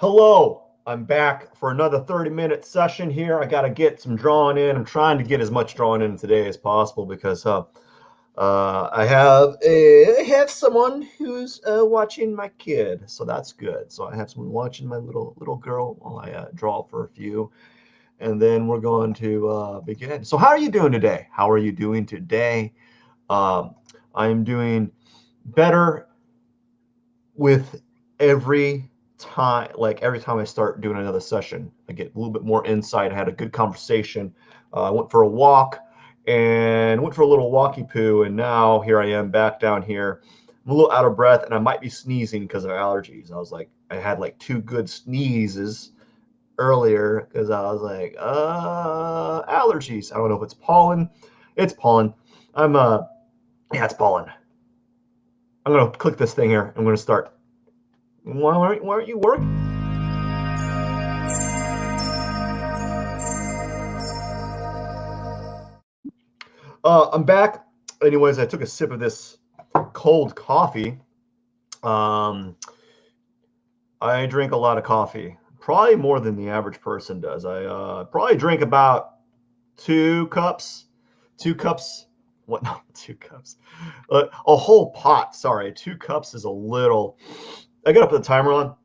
Hello, I'm back for another 30-minute session here. I got to get some drawing in. I'm trying to get as much drawing in today as possible because I have someone who's watching my kid, so that's good. So I have someone watching my little girl while I draw for a few, and then we're going to begin. So how are you doing today? How are you doing today? Um, I'm doing better with every every time I start doing another session, I get a little bit more insight. I had a good conversation. I went for a walk and went for a little walkie poo, and now here I am back down here. I'm a little out of breath, and I might be sneezing because of allergies. I had like two good sneezes earlier because I was like, allergies. I don't know if it's pollen. It's pollen. Yeah, it's pollen. I'm gonna click this thing here. I'm gonna start. Why aren't you working? I'm back. Anyways, I took a sip of this cold coffee. Um, I drink a lot of coffee, probably more than the average person does. I probably drink about 2 cups. 2 cups. What? No, 2 cups. A whole pot. Sorry, 2 cups is a little. I got to put the timer on.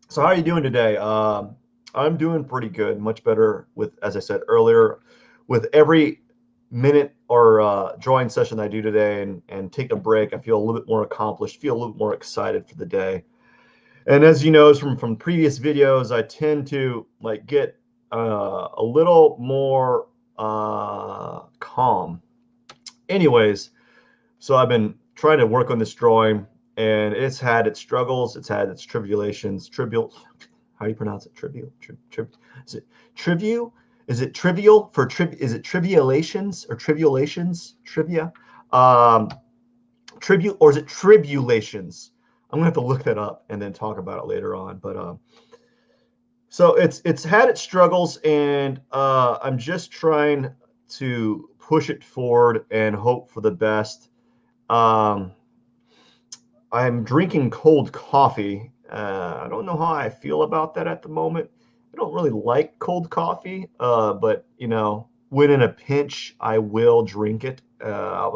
So how are you doing today? I'm doing pretty good, much better with, as I said earlier, with every minute or drawing session I do today and take a break, I feel a little bit more accomplished, feel a little more excited for the day. And as you know from previous videos, I tend to like get a little more calm. Anyways, so I've been trying to work on this drawing, and it's had its struggles, it's had its tribulations, trivial. How do you pronounce it? Trivial? Is it trivial? Is it trivial for Is it trivialations or tribulations? Trivia? Um, Trivial, or is it tribulations? I'm gonna have to look that up and then talk about it later on. But so it's had its struggles, and I'm just trying to push it forward and hope for the best. Um, I'm drinking cold coffee. I don't know how I feel about that at the moment. I don't really like cold coffee, but when in a pinch, I will drink it. I'll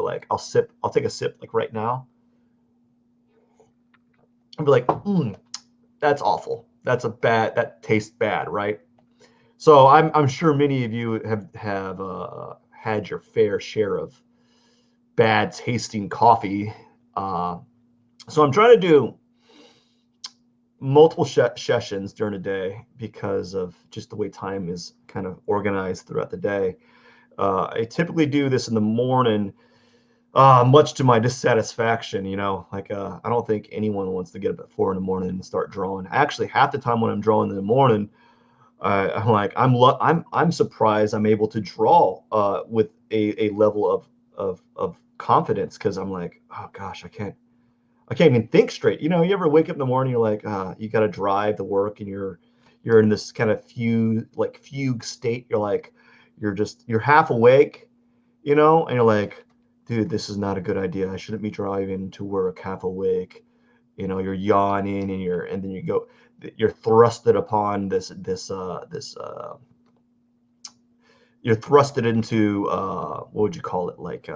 take a sip like right now. I'll be like, that's awful. That tastes bad, right? So I'm sure many of you have had your fair share of bad tasting coffee. Uh, so I'm trying to do multiple sessions during the day because of just the way time is kind of organized throughout the day. I typically do this in the morning, much to my dissatisfaction. I don't think anyone wants to get up at 4 in the morning and start drawing. Actually, half the time when I'm drawing in the morning, I'm surprised I'm able to draw with a level of confidence, because I'm like, oh gosh, I can't even think straight. You ever wake up in the morning, you're like, you got to drive to work, and you're in this kind of fugue state. You're half awake, and you're like, dude, this is not a good idea. I shouldn't be driving to work half awake. You're yawning, and then you're thrusted upon you're thrusted into what would you call it? Like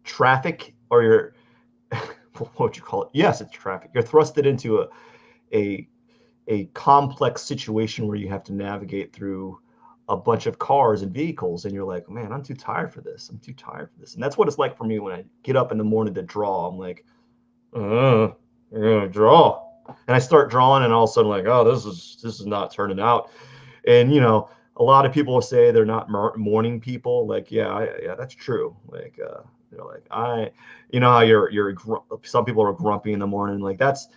traffic, or you're what would you call it? Yes, it's traffic. You're thrusted into a a complex situation where you have to navigate through a bunch of cars and vehicles, and you're like, man, I'm too tired for this. I'm too tired for this. And that's what it's like for me when I get up in the morning to draw. I'm like, I'm gonna draw. And I start drawing, and all of a sudden, like, oh, this is not turning out. And a lot of people will say they're not morning people. Like, yeah, that's true. Like, like how some people are grumpy in the morning. Like, that's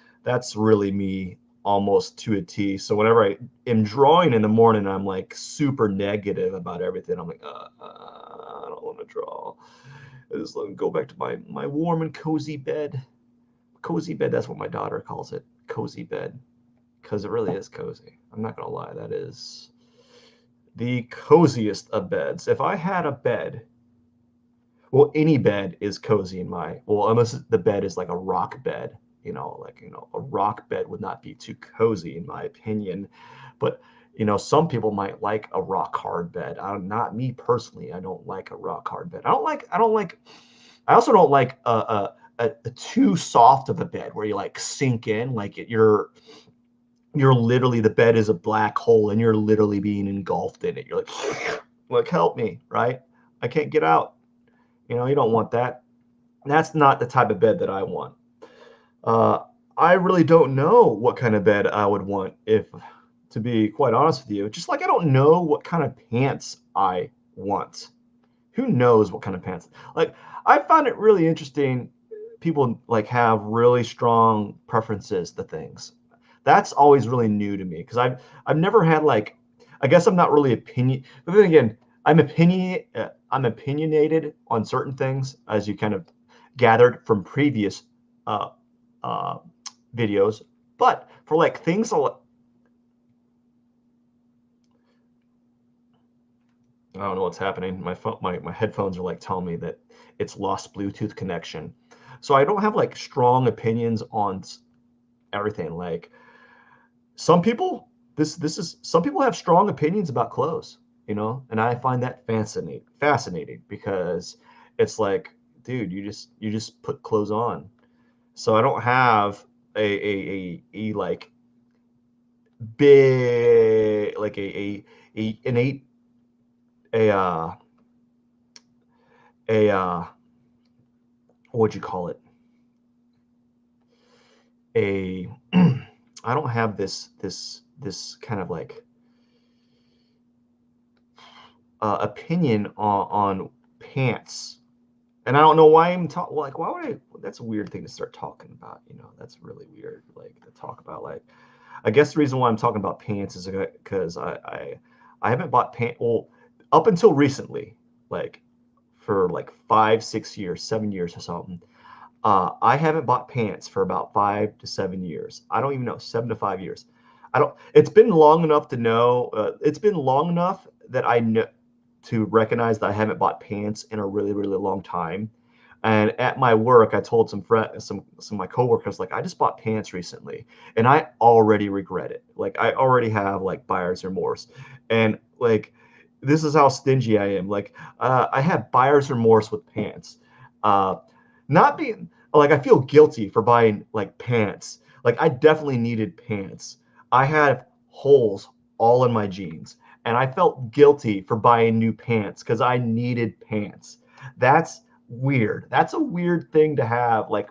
really me almost to a T. So whenever I am drawing in the morning, I'm like super negative about everything. I'm like, I don't want to draw. I just let me go back to my warm and cozy bed. Cozy bed, that's what my daughter calls it. Cozy bed. Because it really is cozy. I'm not gonna lie, that is the coziest of beds. If I had a bed, well, any bed is cozy unless the bed is like a rock bed. you know, like, you know, a rock bed would not be too cozy in my opinion. But, you know, some people might like a rock hard bed. Not me personally. I don't like a rock hard bed. I also don't like a too soft of a bed where you like sink in, like you're literally, the bed is a black hole and you're literally being engulfed in it. You're like help me, right? I can't get out. You know, you don't want that. That's not the type of bed that I want. Uh, I really don't know what kind of bed I would want, if, to be quite honest with you. Just like I don't know what kind of pants I want. Who knows what kind of pants? Like, I find it really interesting. People like have really strong preferences to things. That's always really new to me because I've never had like, I guess I'm not really opinion. But then again, I'm opinionated on certain things, as you kind of gathered from previous uh, uh, videos. But for like things, I don't know what's happening. My phone, my headphones are like telling me that it's lost Bluetooth connection. So I don't have like strong opinions on everything. Like some people, this is some people have strong opinions about clothes, you know, and I find that fascinating because it's like, dude, you just put clothes on. So I don't have a like big like a innate a a what would you call it? A I don't have this kind of like opinion on pants, and I don't know why I'm talking. Like, why would I? That's a weird thing to start talking about. You know, that's really weird. Like to talk about. Like, I guess the reason why I'm talking about pants is because I haven't bought pants. Well, up until recently, like for like 5, 6 years, 7 years or something. I haven't bought pants for about 5 to 7 years. I don't even know, 7 to 5 years. I don't. It's been long enough to know. It's been long enough that I know to recognize that I haven't bought pants in a really, really long time. And at my work, I told some of my coworkers, like, I just bought pants recently, and I already regret it. Like I already have like buyer's remorse, and like this is how stingy I am. Like I have buyer's remorse with pants. Uh, Not being like, I feel guilty for buying like pants. Like I definitely needed pants. I had holes all in my jeans, and I felt guilty for buying new pants because I needed pants. That's weird. That's a weird thing to have, like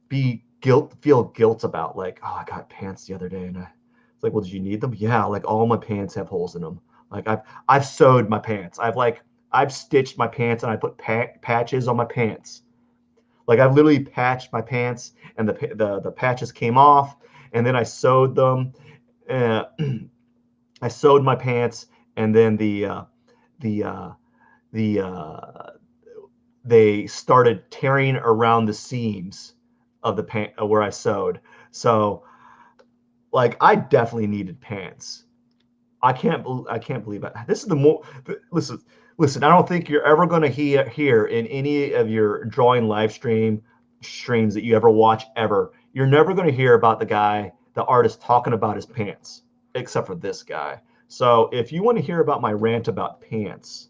feel guilt about. Like, oh, I got pants the other day, and it's like, well, did you need them? Yeah, like all my pants have holes in them. Like I've sewed my pants. I've stitched my pants, and I put patches on my pants. Like I've literally patched my pants, and the patches came off, and then I sewed them. Uh, I sewed my pants, and then the the they started tearing around the seams of the pant where I sewed. So like I definitely needed pants. I can't believe it. This is the more listen. I don't think you're ever going to hear in any of your drawing live streams that you ever watch ever. You're never going to hear about the artist talking about his pants, except for this guy. So if you want to hear about my rant about pants,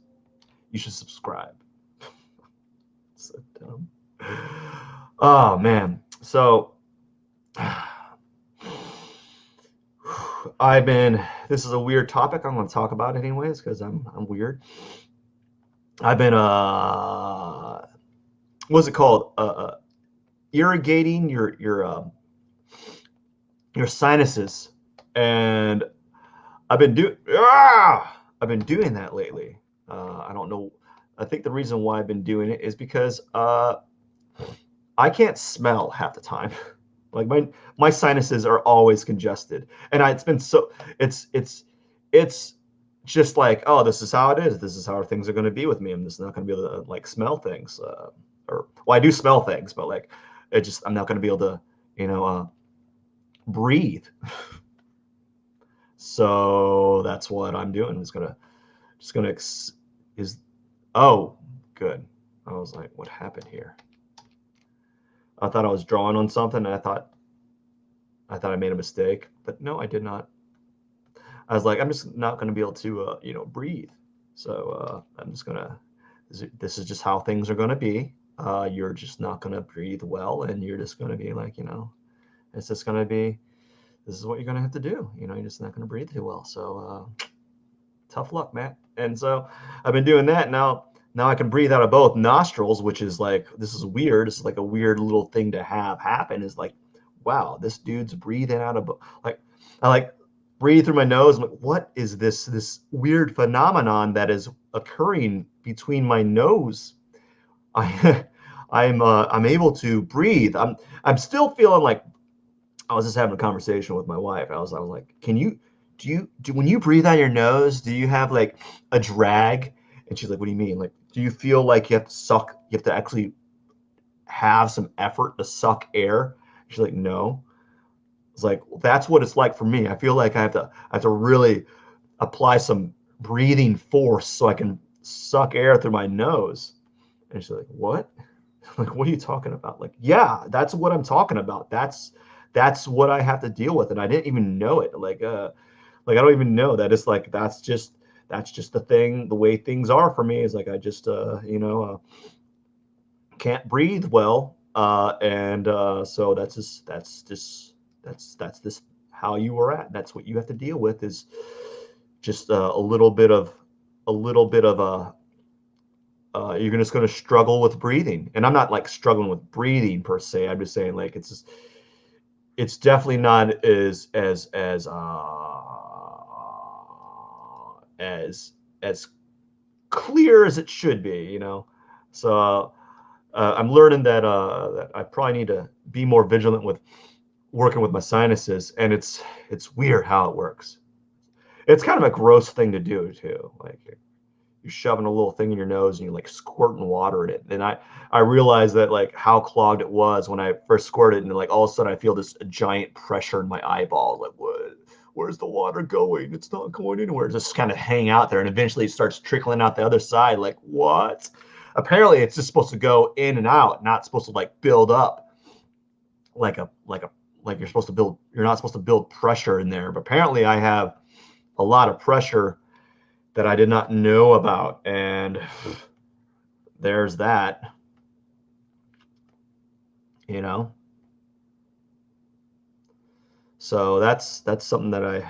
you should subscribe. So dumb. Oh man. So I've been. This is a weird topic I'm going to talk about anyways because I'm weird. I've been what's it called? Irrigating your sinuses, and I've been doing that lately. I don't know. I think the reason why I've been doing it is because I can't smell half the time. Like my sinuses are always congested, and it's been so it's just like, oh, this is how it is. This is how things are going to be with me. I'm just not going to be able to like smell things, or well, I do smell things, but like I'm not going to be able to, you know, breathe. So that's what I'm doing. Just gonna is oh, good. I was like, what happened here? I thought I was drawing on something, and I thought I thought I made a mistake, but no, I did not. I was like, I'm just not going to be able to, breathe. So I'm just going to, this is just how things are going to be. You're just not going to breathe well, and you're just going to be like, it's just going to be, this is what you're going to have to do. You're just not going to breathe too well. So tough luck, man. And so I've been doing that now. Now I can breathe out of both nostrils, which is like, this is weird. It's like a weird little thing to have happen. Is like, wow, this dude's breathing out of like, I like breathe through my nose. I'm like, what is this weird phenomenon that is occurring between my nose? I I'm able to breathe. I'm still feeling like, I was just having a conversation with my wife. I was like, can you do when you breathe out your nose, do you have like a drag? And she's like, what do you mean? Like, do you feel like you have to suck, you have to actually have some effort to suck air? She's like, no. It's like, well, that's what it's like for me. I feel like I have to really apply some breathing force so I can suck air through my nose. And she's like, what? Like, what are you talking about? Like, yeah, that's what I'm talking about. That's what I have to deal with. And I didn't even know it. Like I don't even know that. It's like, that's just the thing, the way things are for me, is like, I just can't breathe well. And so that's this how you are at. That's what you have to deal with, is just a little bit of you're just going to struggle with breathing. And I'm not like struggling with breathing per se. I'm just saying, like, it's definitely not as clear as it should be. So I'm learning that I probably need to be more vigilant with working with my sinuses, and it's weird how it works. It's kind of a gross thing to do too. Like, you're shoving a little thing in your nose and you're like squirting water in it. And I realized that, like, how clogged it was when I first squirted, and like all of a sudden I feel this giant pressure in my eyeball. Like, what? Where's the water going? It's not going anywhere. It's just kind of hang out there, and eventually it starts trickling out the other side. Like, what? Apparently it's just supposed to go in and out, not supposed to like build up like you're supposed to build. You're not supposed to build pressure in there. But apparently I have a lot of pressure that I did not know about, and there's that, you know. So that's something that I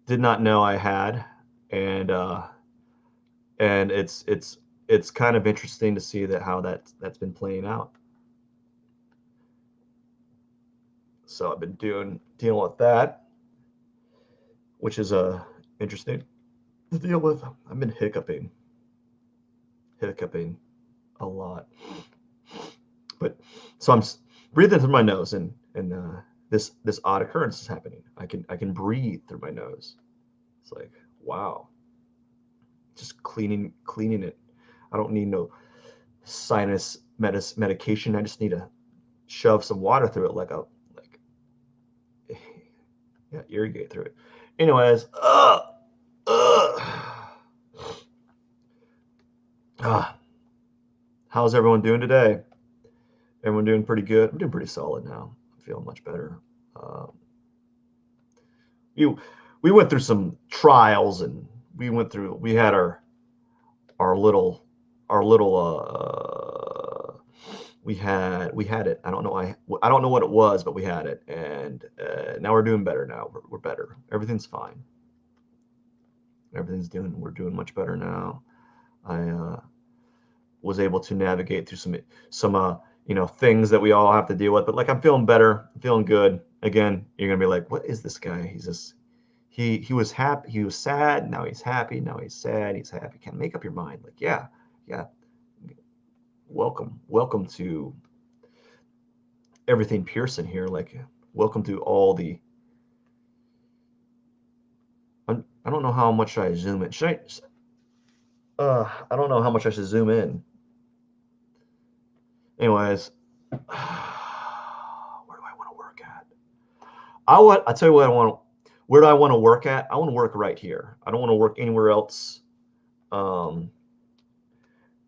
did not know I had, and it's kind of interesting to see that how that's been playing out. So I've been dealing with that, which is interesting to deal with. I've been hiccuping a lot, but so I'm breathing through my nose, and this odd occurrence is happening. I can breathe through my nose. It's like, wow, just cleaning it. I don't need no sinus medication. I just need to shove some water through it, like yeah, irrigate through it. Anyways, how's everyone doing today? Everyone doing pretty good? I'm doing pretty solid now. I'm feeling much better. Um, you, we went through some trials, and we had our little our little we had it. I don't know what it was, but we had it, and now we're doing better. Now we're better. Everything's fine. We're doing much better now. I was able to navigate through some things that we all have to deal with, but like, I'm feeling better. I'm feeling good. Again, you're gonna be like, what is this guy? He's just he was happy, he was sad, now he's happy, now he's sad, he's happy. Can't make up your mind. Like, yeah, yeah. Welcome to everything Pearson here. Like, welcome to all the. I don't know how much I zoom in. Should I? I don't know how much I should zoom in. Anyways, where do I want to work at? I tell you what I want. Where do I want to work at? I want to work right here. I don't want to work anywhere else. Um,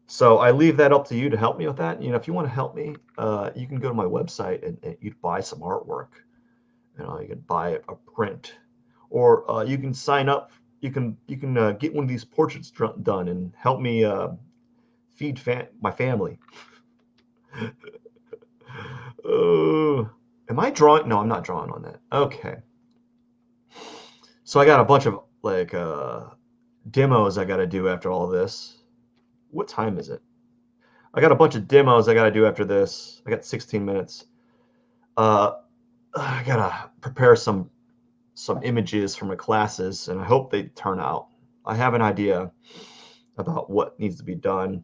so I leave that up to you to help me with that. If you want to help me, you can go to my website, and you'd buy some artwork. You know, you can buy a print, or you can sign up. You can get one of these portraits done and help me feed my family. Am I drawing? No, I'm not drawing on that. Okay. So I got a bunch of like demos I got to do after all of this. What time is it? I got a bunch of demos I got to do after this. I got 16 minutes. Uh, I gotta prepare some images for my classes, and I hope they turn out. I have an idea about what needs to be done.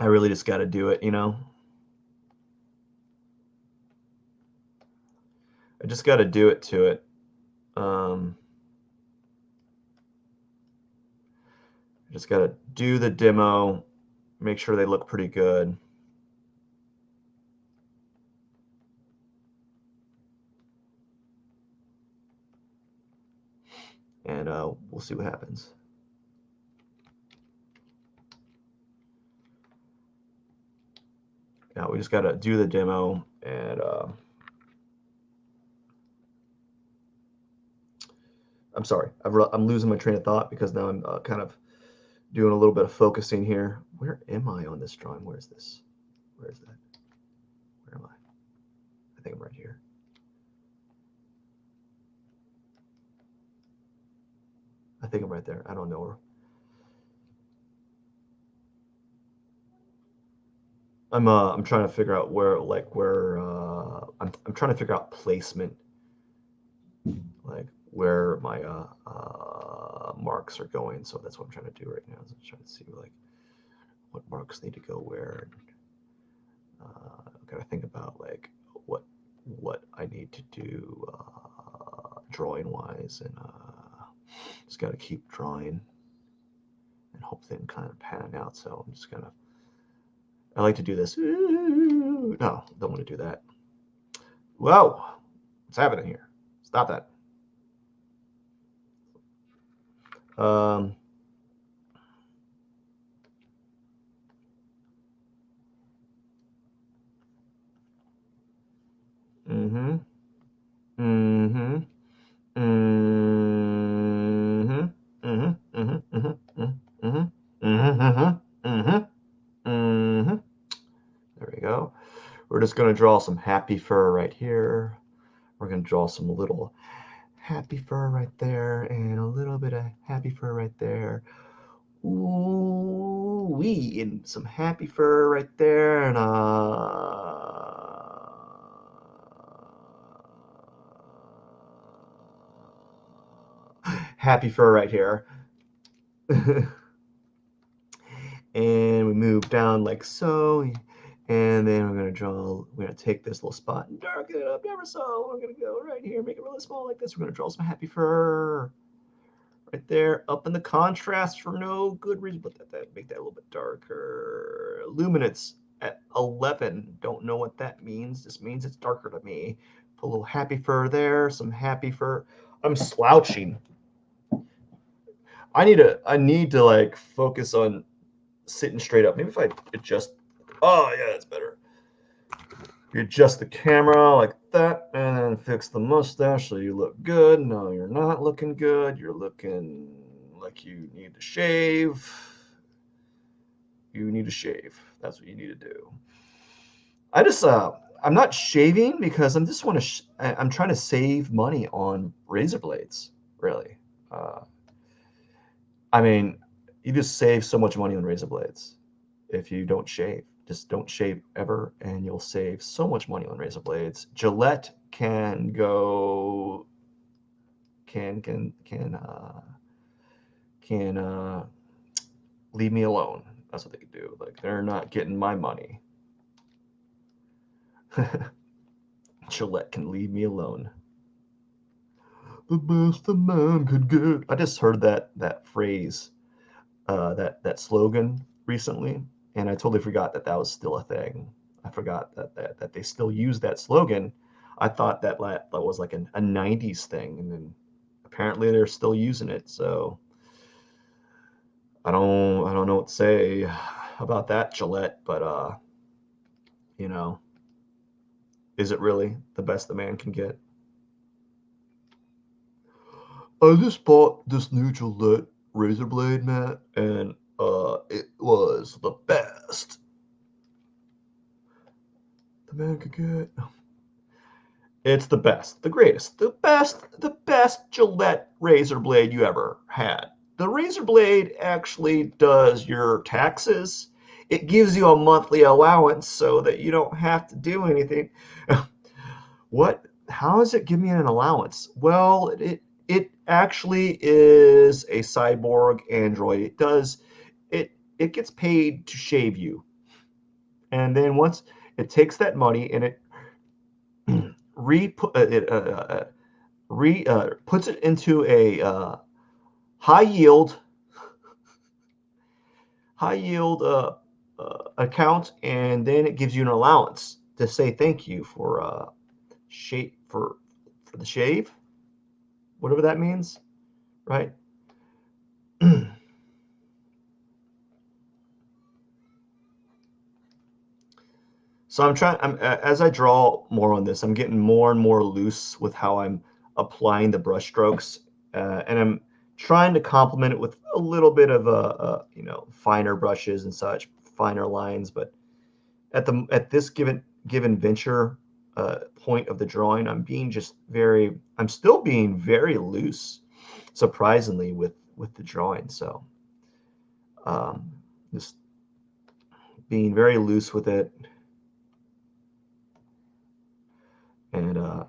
I really just got to do it, you know. I just got to do it to it. Um, I just got to do the demo, make sure they look pretty good. And we'll see what happens. Now we just got to do the demo, and I'm sorry, I'm losing my train of thought because now I'm kind of doing a little bit of focusing here. Where am I on this drawing? Where's this? Where's that? Where am I? I think I'm right here. I think I'm right there. I don't know where. I'm trying to figure out where I'm trying to figure out placement, like where my marks are going. So that's what I'm trying to do right now. Is I'm trying to see like what marks need to go where. Gotta think about like what I need to do drawing wise, and just gotta keep drawing and hope they can kind of pan out. So I'm just gonna. I like to do this. No, don't want to do that. Whoa, what's happening here? Stop that. Um, mm-hmm. Mm-hmm. Mm-hmm. Mm-hmm. Mm-hmm. Mm-hmm. Mm-hmm. Mm-hmm. Mm-hmm. Mm-hmm. There we go. We're just going to draw some happy fur right here. We're going to draw some little happy fur right there and a little bit of happy fur right there. Ooh, wee, and some happy fur right there, and happy fur right here. And we move down like so, and then we're gonna take this little spot and darken it up ever so. We're gonna go right here, make it really small like this. We're gonna draw some happy fur right there, up in the contrast for no good reason, but make that a little bit darker. Luminance at 11. Don't know what that means. This means it's darker to me. Put a little happy fur there, some happy fur. I'm slouching. I need to like focus on sitting straight up. Maybe if I adjust. Oh yeah, that's better. You adjust the camera like that, and then fix the mustache so you look good. No, you're not looking good. You're looking like you need to shave. You need to shave. That's what you need to do. I'm not shaving because I'm trying to save money on razor blades. Really, uh, I mean, you just save so much money on razor blades if you don't shave. Just don't shave ever, and you'll save so much money on razor blades. Gillette can go can leave me alone. That's what they can do. Like they're not getting my money. Gillette can leave me alone. The best a man could get. I just heard that phrase, that slogan recently, and I totally forgot that was still a thing. I forgot that they still use that slogan. I thought that was like a 90s thing, and then apparently they're still using it. So I don't know what to say about that, Gillette, but you know, is it really the best the man can get? I just bought this new Gillette razor blade, Matt, and it was the best the man could get. It's the best, the greatest, the best Gillette razor blade you ever had. The razor blade actually does your taxes. It gives you a monthly allowance so that you don't have to do anything. What? How does it give me an allowance? Well, it actually is a cyborg android. It gets paid to shave you, and then once it takes that money and it re it re puts it into a high yield high yield account, and then it gives you an allowance to say thank you for shave for the shave, whatever that means, right? So I'm trying. As I draw more on this, I'm getting more and more loose with how I'm applying the brush strokes, and I'm trying to complement it with a little bit of finer brushes and such, finer lines. But at this given venture point of the drawing, I'm still being very loose, surprisingly, with the drawing. So um, just being very loose with it, and uh,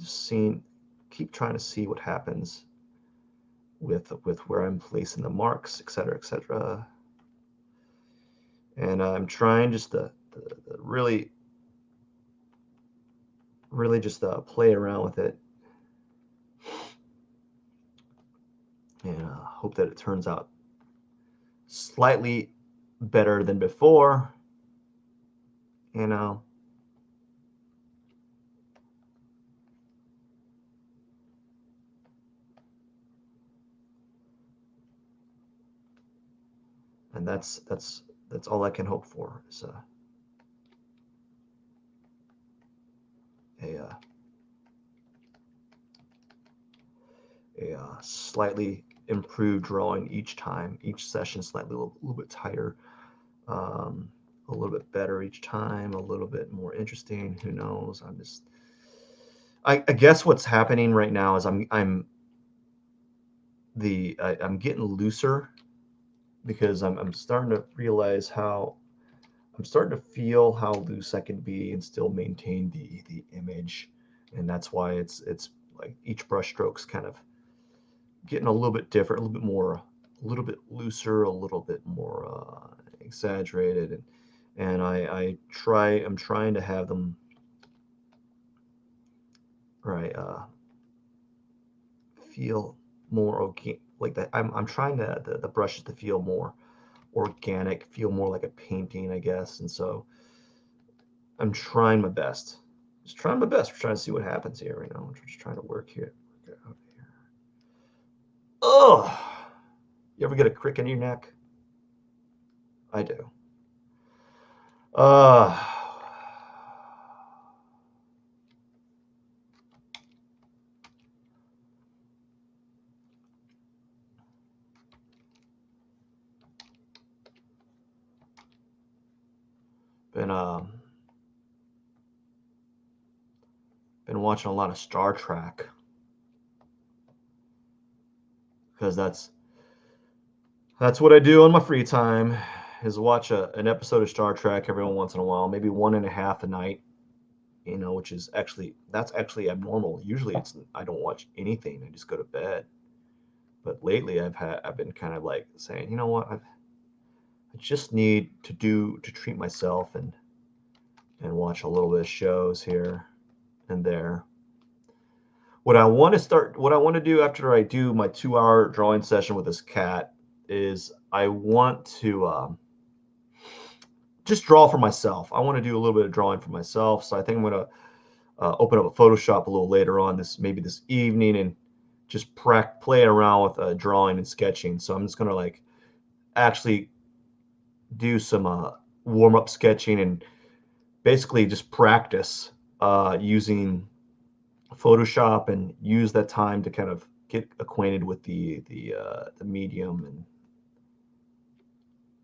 just keep trying to see what happens with where I'm placing the marks, etc., etc. And I'm trying just to really just play around with it, and hope that it turns out slightly better than before, you know. And that's all I can hope for is a uh, a slightly improved drawing each time, each session slightly a little bit tighter, um, a little bit better each time, a little bit more interesting. Who knows? I guess what's happening right now is I'm getting looser because I'm starting to realize how I'm starting to feel how loose I can be and still maintain the image, and that's why it's like each brush stroke's kind of getting a little bit different, a little bit more, a little bit looser, a little bit more exaggerated, and I'm trying to have them right feel more okay, like that. I'm trying to the brushes to feel more organic, feel more like a painting, I guess, and so I'm trying my best. Just trying my best. We're trying to see what happens here. I'm just trying to work here. Work out here. Oh, you ever get a crick in your neck? I do. Uh, been been watching a lot of Star Trek because that's what I do on my free time is watch an episode of Star Trek every once in a while, maybe one and a half a night. Which is that's actually abnormal. Usually I don't watch anything. I just go to bed. But lately I've been kind of like saying, you know what, I just need to treat myself and watch a little bit of shows here and there. What I want to do after I do my 2 hour drawing session with this cat is I want to just draw for myself. I want to do a little bit of drawing for myself. So I think I'm going to open up a Photoshop a little later on maybe this evening, and just play around with drawing and sketching. So I'm just going to like actually do some warm up sketching and basically just practice using Photoshop and use that time to kind of get acquainted with the medium, and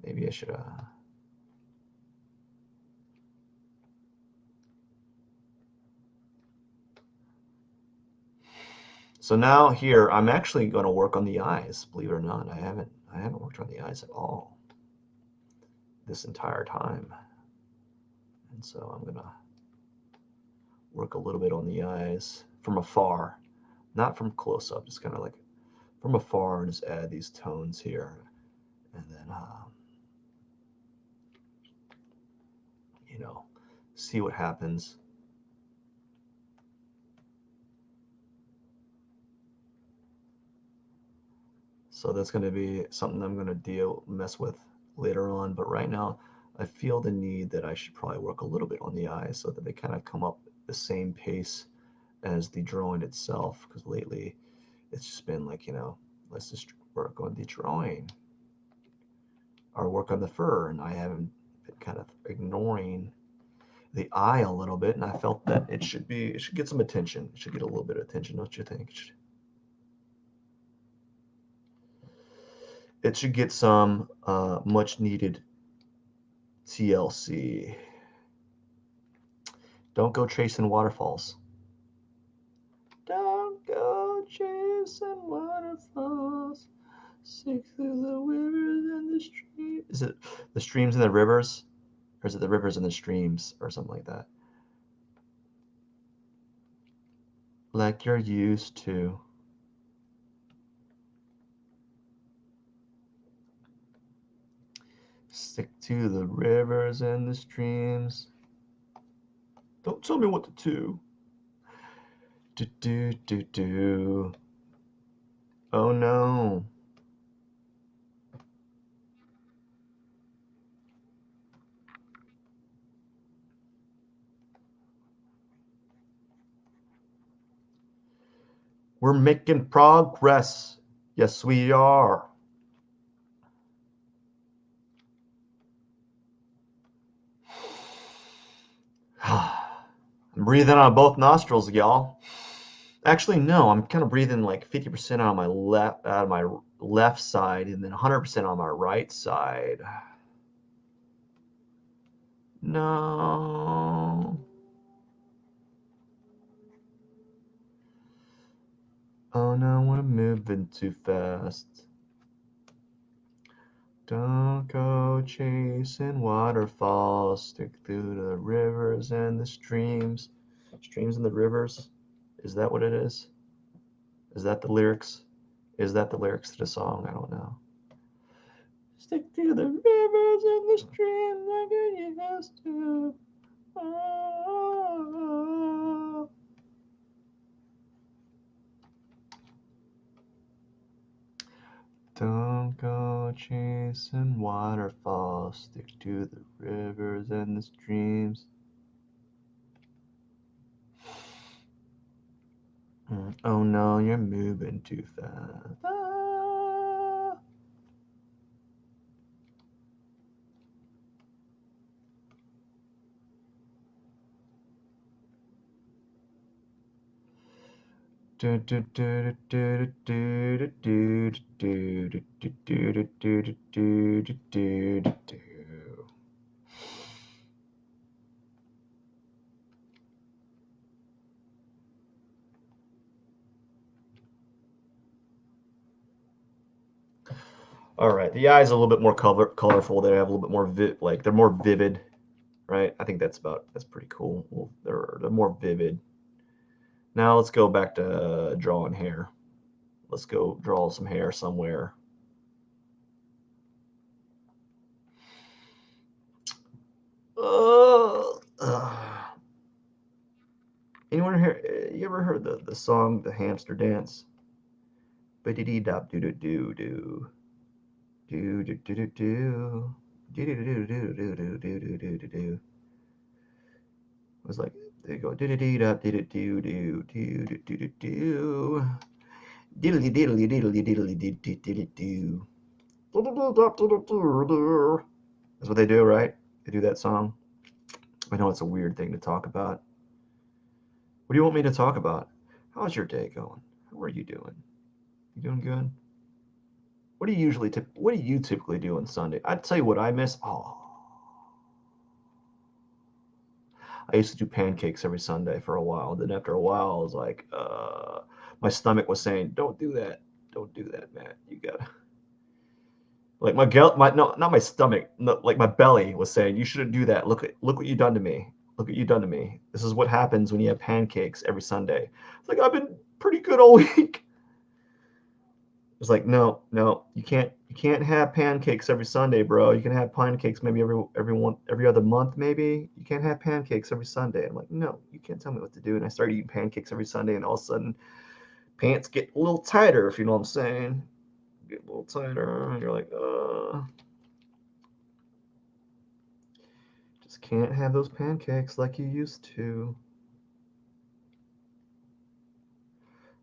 maybe I should so now here I'm actually going to work on the eyes. Believe it or not, I haven't worked on the eyes at all this entire time, and so I'm gonna work a little bit on the eyes from afar, not from close up, just kind of like from afar, and just add these tones here, and then you know, see what happens. So that's going to be something I'm going to mess with later on. But right now, I feel the need that I should probably work a little bit on the eyes so that they kind of come up the same pace as the drawing itself. Because lately, it's just been like, let's just work on the drawing or work on the fur, and I haven't been kind of ignoring the eye a little bit, and I felt that it should get some attention. It should get a little bit of attention, don't you think? It should get some much needed TLC. Don't go chasing waterfalls. Don't go chasing waterfalls. Sink through the rivers and the streams. Is it the streams and the rivers? Or is it the rivers and the streams? Or something like that? Like you're used to. Stick to the rivers and the streams. Don't tell me what to do. Do do do do. Oh no. We're making progress. Yes, we are. I'm breathing on both nostrils, y'all. Actually, no, I'm kind of breathing like 50% out of my left side, and then 100% on my right side. No. Oh no, we're moving too fast. Don't go chasing waterfalls. Stick through the rivers and the streams. Streams and the rivers? Is that what it is? Is that the lyrics? Is that the lyrics to the song? I don't know. Stick to the rivers and the streams like you used to. Oh. Don't go chasing waterfalls. Stick to the rivers and the streams. Oh no, you're moving too fast. Ah. All right, the eyes are a little bit more colorful. They have a little bit more they're more vivid, right? I think that's pretty cool. Well, they're more vivid. Now let's go back to drawing hair. Let's go draw some hair somewhere. Anyone here? You ever heard the song "The Hamster Dance"? Ba dee dee dop doo doo doo doo doo doo doo doo doo doo doo doo doo doo doo doo doo doo doo. It was like they go doo doo dee dop doo doo doo doo doo doo doo doo doo diddly diddly diddly diddly diddly diddly doo. That's what they do, right? They do that song. I know it's a weird thing to talk about. What do you want me to talk about? How's your day going? How are you doing? You doing good? What do you typically do on Sunday? I'd tell you what I miss. Oh, I used to do pancakes every Sunday for a while. Then after a while, I was like, my stomach was saying, "Don't do that. Don't do that, man. You gotta." Like my no, not my stomach, no, like my belly was saying, "You shouldn't do that. Look what you've done to me. Look what you've done to me. This is what happens when you have pancakes every Sunday." It's like I've been pretty good all week. It's like, no, no, you can't have pancakes every Sunday, bro. You can have pancakes maybe every other month, maybe. You can't have pancakes every Sunday. I'm like, no, you can't tell me what to do. And I started eating pancakes every Sunday, and all of a sudden, pants get a little tighter, if you know what I'm saying. Get a little tighter, and you're like, just can't have those pancakes like you used to.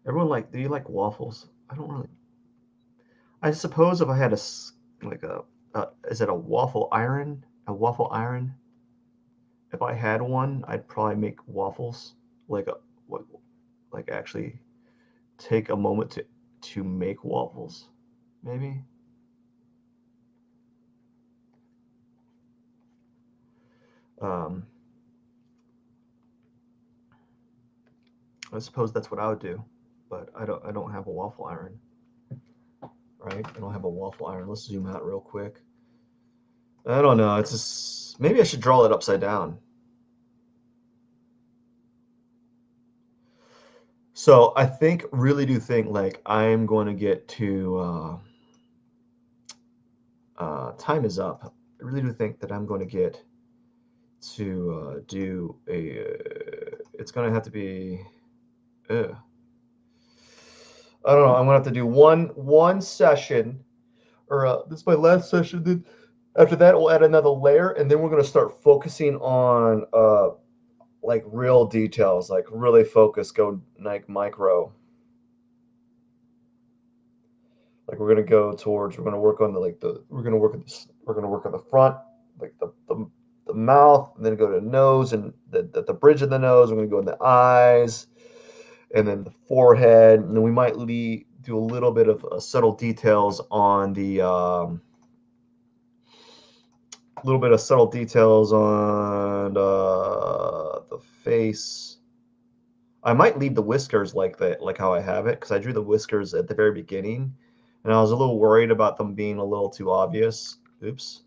Everyone like, do you like waffles? I don't really. I suppose if I had like is it a waffle iron? A waffle iron? If I had one, I'd probably make waffles. Like a what? Like actually take a moment to make waffles, maybe. Um, I suppose that's what I would do, but I don't have a waffle iron, right? I don't have a waffle iron. Let's zoom out real quick. I don't know. It's just maybe I should draw it upside down. So I think really do think like I'm going to get to time is up. I really do think that I'm going to get to do a. It's going to have to be. Uh, I don't know. I'm gonna have to do one session, or this is my last session. Then after that, we'll add another layer, and then we're gonna start focusing on like real details, like really focus, go like micro. Like we're gonna go towards. We're gonna work on the like the. We're gonna work at this. We're gonna work on the front, like the mouth, and then go to the nose and the bridge of the nose. We're gonna go in the eyes, and then the forehead, and then we might do a little bit of subtle details on the little bit of subtle details on the face. I might leave the whiskers like that, like how I have it, because I drew the whiskers at the very beginning, and I was a little worried about them being a little too obvious. Oops.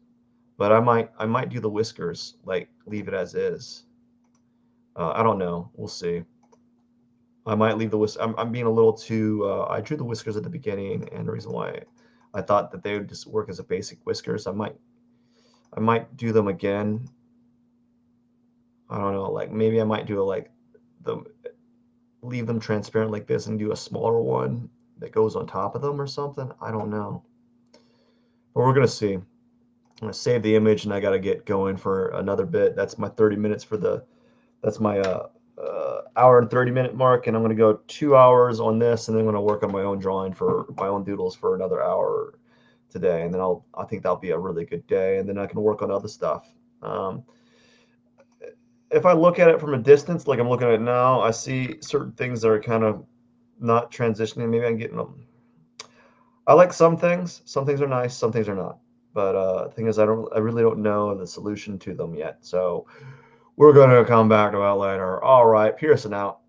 But I might do the whiskers, like leave it as is. I don't know. We'll see. I might leave the I'm being a little too. I drew the whiskers at the beginning, and the reason why I thought that they would just work as a basic whiskers. I might do them again. I don't know. Like maybe I might do a like the leave them transparent like this and do a smaller one that goes on top of them or something. I don't know, but we're gonna see. I'm gonna save the image, and I gotta get going for another bit. That's my 30 minutes for the. That's my hour and 30-minute mark, and I'm going to go 2 hours on this, and then I'm going to work on my own drawing for my own doodles for another hour today, and then I think that'll be a really good day, and then I can work on other stuff. Um, if I look at it from a distance, like I'm looking at it now, I see certain things that are kind of not transitioning. Maybe I'm getting them. I like some things. Some things are nice. Some things are not. But the thing is, I really don't know the solution to them yet. So we're going to come back to that later. All right, Pearson out.